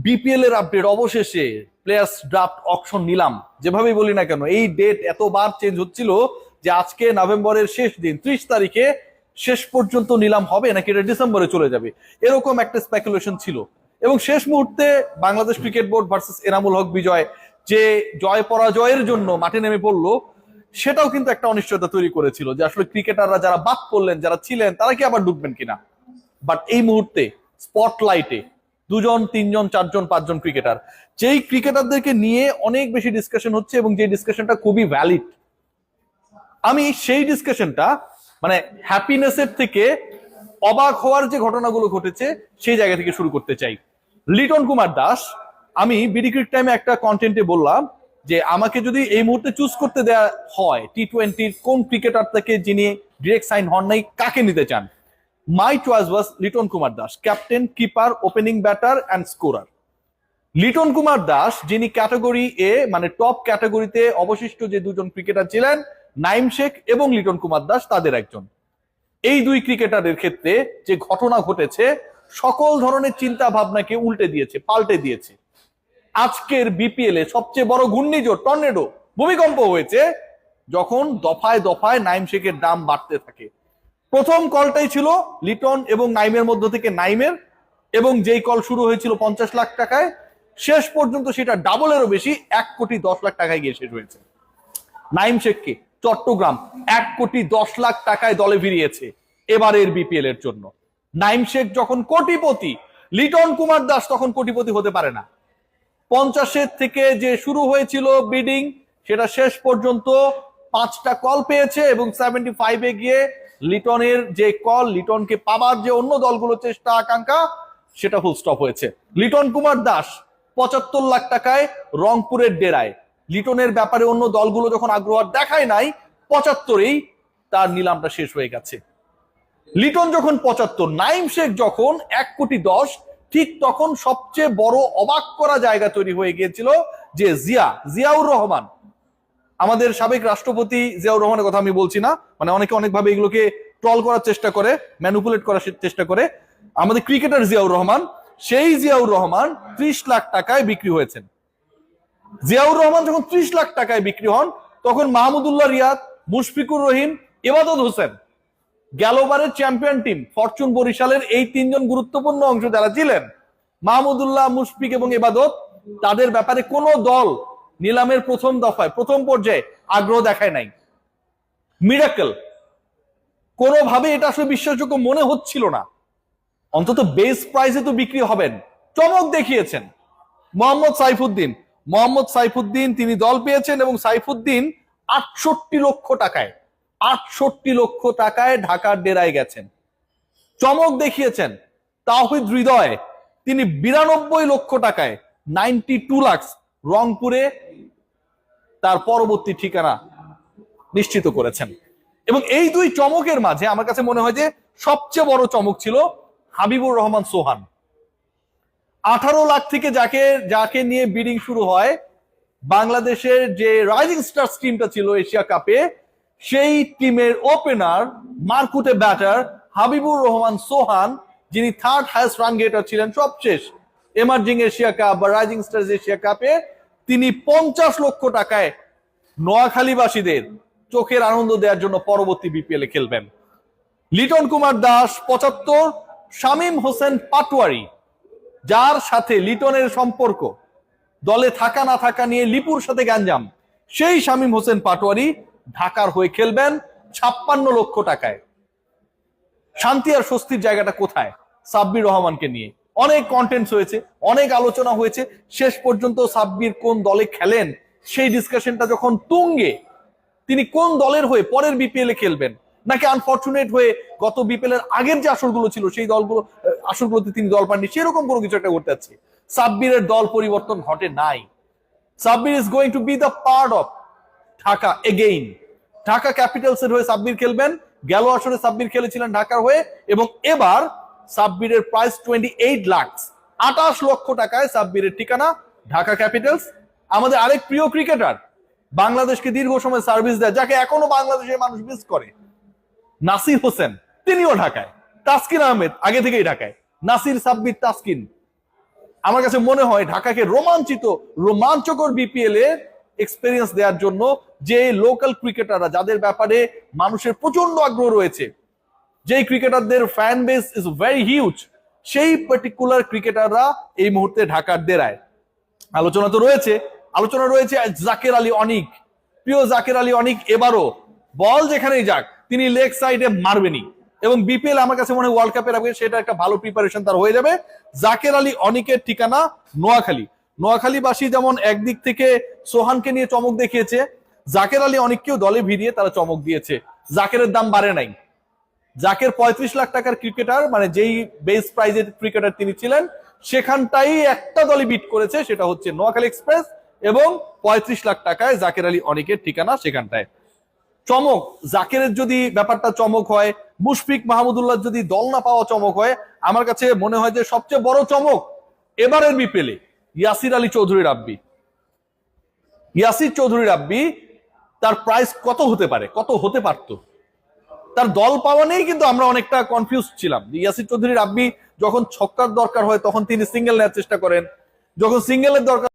BPL এর update অবশেষে players draft auction নিলাম যেভাবেই বলি না কেন এই ডেট এতবার চেঞ্জ হচ্ছিল যে আজকে নভেম্বরের শেষ দিন 30 তারিখে শেষ পর্যন্ত নিলাম হবে নাকি এটা ডিসেম্বরে চলে যাবে এরকম একটা স্পেকুলেশন ছিল। এবং শেষ মুহূর্তে Bangladesh cricket board versus Enamul Haque বিজয় যে জয় পরাজয়ের জন্য মাঠে নেমে পড়লো সেটাও কিন্তু একটা অনিশ্চয়তা তৈরি করেছিল যে আসলে ক্রিকেটাররা যারা বাদ পড়লেন যারা ছিলেন তারা কি আবার ঢুকবেন কিনা। বাট এই মুহূর্তে স্পটলাইটে দুজন তিনজন চারজন পাঁচজন ক্রিকেটার যেই ক্রিকেটারদেরকে নিয়ে অনেক বেশি ডিসকাশন হচ্ছে এবং যে ডিসকাশনটা খুবই ভ্যালিড। আমি সেই ডিসকাশনটা মানে হ্যাপিনেসের থেকে অবাক হওয়ার যে ঘটনাগুলো ঘটেছে সেই জায়গা থেকে শুরু করতে চাই। লিটন কুমার দাস, আমি বিডি ক্রিক টাইমে একটা কন্টেন্টে বললাম যে আমাকে যদি এই মুহূর্তে চুজ করতে দেয়া হয় টি-20 কোন ক্রিকেটার থেকে যিনি ডিরেক্ট সাইন হন নাই কাকে নিতে চান, মাই choice was Liton Kumar Das, captain, keeper, opening batter and scorer. Liton Kumar Das যিনি ক্যাটাগরি এ মানে টপ ক্যাটাগরিতে অবশিষ্ট যে দুজন ক্রিকেটার ছিলেন নাইম শেখ এবং লিটন কুমার দাস তাদের একজন। এই দুই ক্রিকেটারের ক্ষেত্রে যে ঘটনা ঘটেছে সকল ধরনের চিন্তা ভাবনাকে উল্টে দিয়েছে, পাল্টে দিয়েছে। আজকের বিপিএল এ সবচেয়ে বড় ঘূর্ণিঝড় টর্নেডো ভূমিকম্প হয়েছে যখন দফায় দফায় নাইম শেখের দাম বাড়তে থাকে। প্রথম কলটাই ছিল লিটন এবং নাইমের মধ্য থেকে নাইমের, এবং যেই কল শুরু হয়েছিল 50 লাখ টাকায় শেষ পর্যন্ত সেটা ডাবলেরও বেশি 1,10,00,000 টাকায় গিয়ে শেষ হয়েছে। নাইম শেখকে চট্টগ্রাম 1,10,00,000 টাকায় দলে ফিরিয়েছে এবারের বিপিএল এর জন্য। নাইম শেখ যখন কোটিপতি, লিটন কুমার দাস তখন কোটিপতি হতে পারে না। 50 থেকে যে শুরু হয়েছিল বিডিং সেটা শেষ পর্যন্ত 5টা কল পেয়েছে এবং 75 গিয়ে লিটনের যে কল, লিটনকে পাবার যে অন্য দলগুলো চেষ্টা আকাঙ্ক্ষা সেটা ফুল স্টপ হয়েছে। লিটন কুমার দাস 75 লাখ টাকায় রংপুরের ডেরায়, লিটনের ব্যাপারে অন্য দলগুলো যখন আগ্রহ দেখায় নাই 75-এই তার নিলামটা শেষ হয়ে গেছে। লিটন যখন 75, নাইম শেখ যখন 1,10,00,000, ঠিক তখন সবচেয়ে বড় অবাক করা জায়গা তৈরি হয়ে গিয়েছিল যে জিয়াউর রহমান, আমাদের সাবেক রাষ্ট্রপতি জিয়াউর রহমানের কথা আমি বলছি না, মানে অনেকে অনেকভাবে এগুলোকে ট্রল করার চেষ্টা করে, ম্যানিপুলেট করার চেষ্টা করে। আমাদের ক্রিকেটার জিয়াউর রহমান, সেই জিয়াউর রহমান 30 লাখ টাকায় বিক্রি হয়েছেন। জিয়াউর রহমান যখন 30 লাখ টাকায় বিক্রি হন তখন মাহমুদুল্লাহ রিয়াদ, মুশফিকুর রহিম, ইবাদত হোসেন, গেলবারের চ্যাম্পিয়ন টিম ফরচুন বরিশালের এই তিনজন গুরুত্বপূর্ণ অংশ যারা ছিলেন, মাহমুদুল্লাহ, মুশফিক এবং ইবাদত, তাদের ব্যাপারে কোনো দল নিলামের প্রথম দফায় প্রথম পর্যায়ে আগ্রহ দেখায় নাই। মিরাকল, কোনোভাবে এটা আসলে বিশ্বাসযোগ্য মনে হচ্ছিল না, অন্তত বেস প্রাইসে তো বিক্রি হবেন। চমক দেখিয়েছেন মোহাম্মদ সাইফুদ্দিন তিনি দল পেয়েছেন এবং সাইফুদ্দিন 68 লক্ষ টাকায় ঢাকার ডেরায় গেছেন। চমক দেখিয়েছেন তাওহিদ হৃদয়, তিনি 92 লক্ষ টাকায় 92 লাখ রংপুরে তার পরবর্তী ঠিকানা নিশ্চিত করেছেন। এবং এই দুই চমকের মাঝে আমার কাছে মনে হয় যে সবচেয়ে বড় চমক ছিল হাবিবুর রহমান সোহান। 18 লাখ থেকে যাকে নিয়ে বিডিং শুরু হয়, বাংলাদেশের যে রাইজিং স্টার্স টিমটা ছিল এশিয়া কাপে, সেই টিমের ওপেনার মারকুটে ব্যাটার হাবিবুর রহমান সোহান, যিনি থার্ড হাইয়েস্ট রান গেটার ছিলেন সবশেষ এমার্জিং এশিয়া কাপ বা রাইজিং স্টার্স এশিয়া কাপে, তিনি 50 লক্ষ টাকায় নোয়াখালীবাসীদের চোখের আনন্দ দেওয়ার জন্য পরবর্তী বিপিএল এ খেলবেন। লিটন কুমার দাস 75, শামীম হোসেন পাটোয়ারি, যার সাথে লিটনের সম্পর্ক দলে থাকা না থাকা নিয়ে লিপুর সাথে গ্যাঞ্জাম, সেই শামীম হোসেন পাটোয়ারি ঢাকার হয়ে খেলবেন 56 লক্ষ টাকায়। শান্তি আর স্বস্তির জায়গাটা কোথায়? সাব্বির রহমানকে নিয়ে অনেক কন্টেন্টস হয়েছে, অনেক আলোচনা হয়েছে, শেষ পর্যন্ত সাব্বির কোন দলে খেলেন সেই ডিসকাশনটা যখন তুঙ্গে, তিনি কোন দলের হয়ে পরের বিপিএল এ খেলবেন নাকি আনফরচুনেট হয়ে গত বিপিএল এর আগের যে আসরগুলো ছিল সেই আসরগুলোতে তিনি দল পাননি, সেরকম কোনো কিছু একটা করতে যাচ্ছে। সাব্বিরের দল পরিবর্তন ঘটে নাই। Sabbir is going to B the part of Dhaka again. Dhaka Capitals এর হয়ে সাব্বির খেলবেন, গেল আসরে সাব্বির খেলেছিলেন ঢাকার হয়ে, এবং এবার সাব্বিরের প্রাইস 28 লাখ, 28 লক্ষ টাকায় সাব্বিরের ঠিকানা ঢাকা ক্যাপিটালস। আমাদের আরেক প্রিয় ক্রিকেটার, বাংলাদেশকে দীর্ঘ সময় সার্ভিস দেয়, যাকে এখনো বাংলাদেশের মানুষ মিস করে, নাসির হোসেন, তিনিও ঢাকায়। তাসকিন আহমেদ আগে থেকেই ঢাকায়। নাসির, সাব্বির, তাসকিন আমার কাছে মনে হয় ঢাকাকে রোমাঞ্চকর বিপিএল এর এক্সপেরিয়েন্স দেওয়ার জন্য যে লোকাল ক্রিকেটাররা, যাদের ব্যাপারে মানুষের প্রচন্ড আগ্রহ রয়েছে, যেই ক্রিকেটারদের fan base is very huge, সেই পার্টিকুলার ক্রিকেটাররা এই মুহূর্তে ঢাকার ডেরায়। আলোচনা রয়েছে জাকের আলী অনিক। প্রিয় জাকের আলী অনিক এবারও বল যেখানেই যাক তিনি লেগ সাইডে মারবেনই, এবং বিপিএল আমার কাছে মনে হয় ওয়ার্ল্ড কাপের আগে সেটা একটা ভালো প্রিপারেশন তার হয়ে যাবে। জাকের আলী অনিকের ঠিকানা নোয়াখালীবাসী যেমন একদিক থেকে সোহানকে নিয়ে চমক দেখিয়েছে, জাকের আলী অনিককেও দলে ভিড়িয়ে তারা চমক দিয়েছে। জাকেরের দাম বাড়ে নাই। জাকের 35 লাখ টাকার ক্রিকেটার, মানে যেই বেস প্রাইজের ক্রিকেটার তিনি ছিলেন, সেখানটাই একটা দলে বিট করেছে, সেটা হচ্ছে নোয়াখালী এক্সপ্রেস, এবং 35 লাখ টাকায় জাকের আলী অনিকের ঠিকানা সেখানটায়। চমক জাকেরের যদি ব্যাপারটা চমক হয়, মুশফিক মাহমুদুল্লাহ যদি দল না পাওয়া চমক হয়, আমার কাছে মনে হয় যে সবচেয়ে বড় চমক এবারের বিপিএলে ইয়াসির চৌধুরী রাব্বি। তার প্রাইস কত হতে পারতো, তার দল পাওয়া নেই, কিন্তু আমরা অনেকটা কনফিউজ ছিলাম। ইয়াসির চৌধুরী রাব্বি যখন ছক্কার দরকার হয় তখন তিনি সিঙ্গেল নেওয়ার চেষ্টা করেন, যখন সিঙ্গেলের দরকার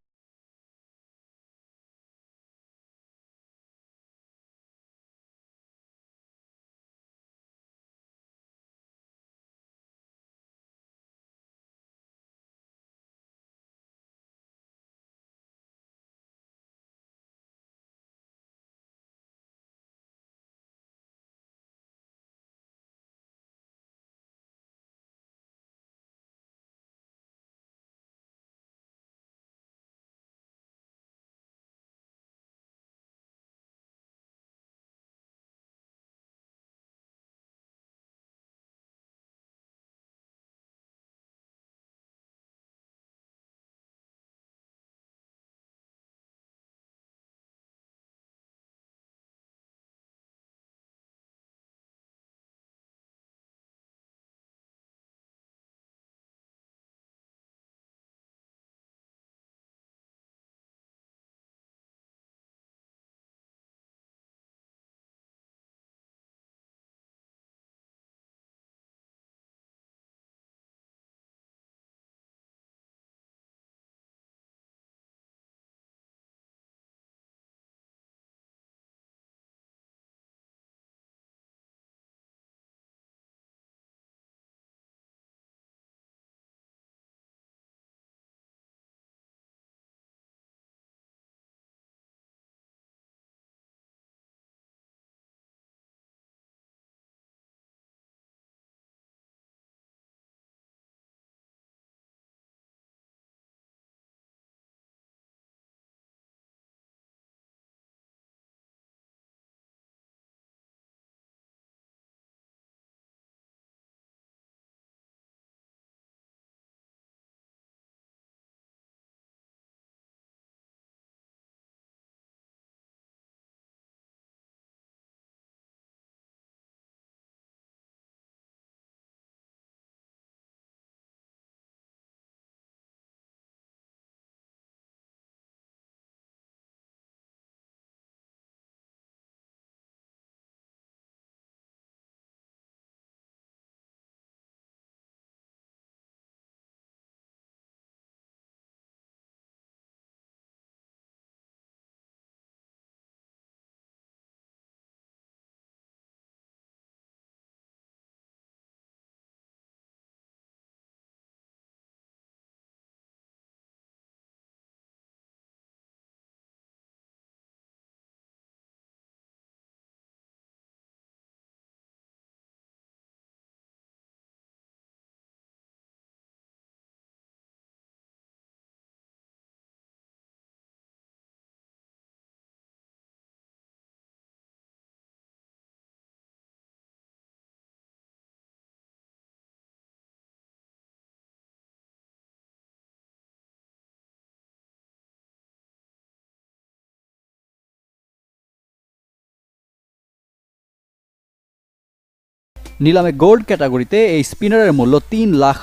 নিলামে গোল্ড ক্যাটাগরিতে এই স্পিনারের মূল্য $3 লাখ,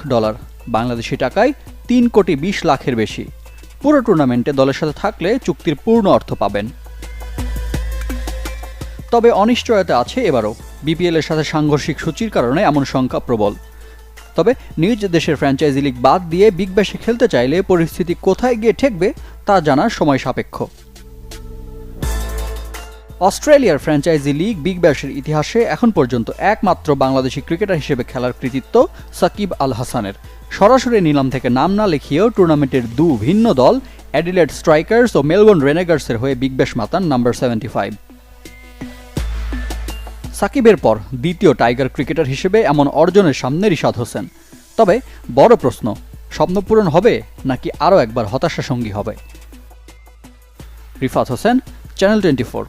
বাংলাদেশি টাকায় 3,20,00,000-এর বেশি। পুরো টুর্নামেন্টে দলের সাথে থাকলে চুক্তির পূর্ণ অর্থ পাবেন। তবে অনিশ্চয়তা আছে এবারও, বিপিএল এর সাথে সাংঘর্ষিক সূচির কারণে এমন সংখ্যা প্রবল। তবে নিজ দেশের ফ্র্যাঞ্চাইজি লিগ বাদ দিয়ে বিগ ব্যাশে খেলতে চাইলে পরিস্থিতি কোথায় গিয়ে ঠেকবে তা জানা সময় সাপেক্ষ। অস্ট্রেলিয়ার ফ্র্যাঞ্চাইজি লিগ বিগ ব্যাশের ইতিহাসে এখন পর্যন্ত একমাত্র বাংলাদেশি ক্রিকেটার হিসেবে খেলার কৃতিত্ব সাকিব আল হাসানের। সরাসরি নিলাম থেকে নাম না লিখিয়েও টুর্নামেন্টের ভিন্ন দল অ্যাডিলেড স্ট্রাইকার্স ও মেলবোর্ন রেনেগার্সের হয়ে বিগ ব্যাশ মাতান নাম্বার 75। সাকিবের পর দ্বিতীয় টাইগার ক্রিকেটার হিসেবে এমন অর্জনের সামনে রিশাদ হোসেন। তবে বড় প্রশ্ন, স্বপ্নপূরণ হবে নাকি আরও একবার হতাশা সঙ্গী হবে? রিফাত হোসেন, চ্যানেল 24।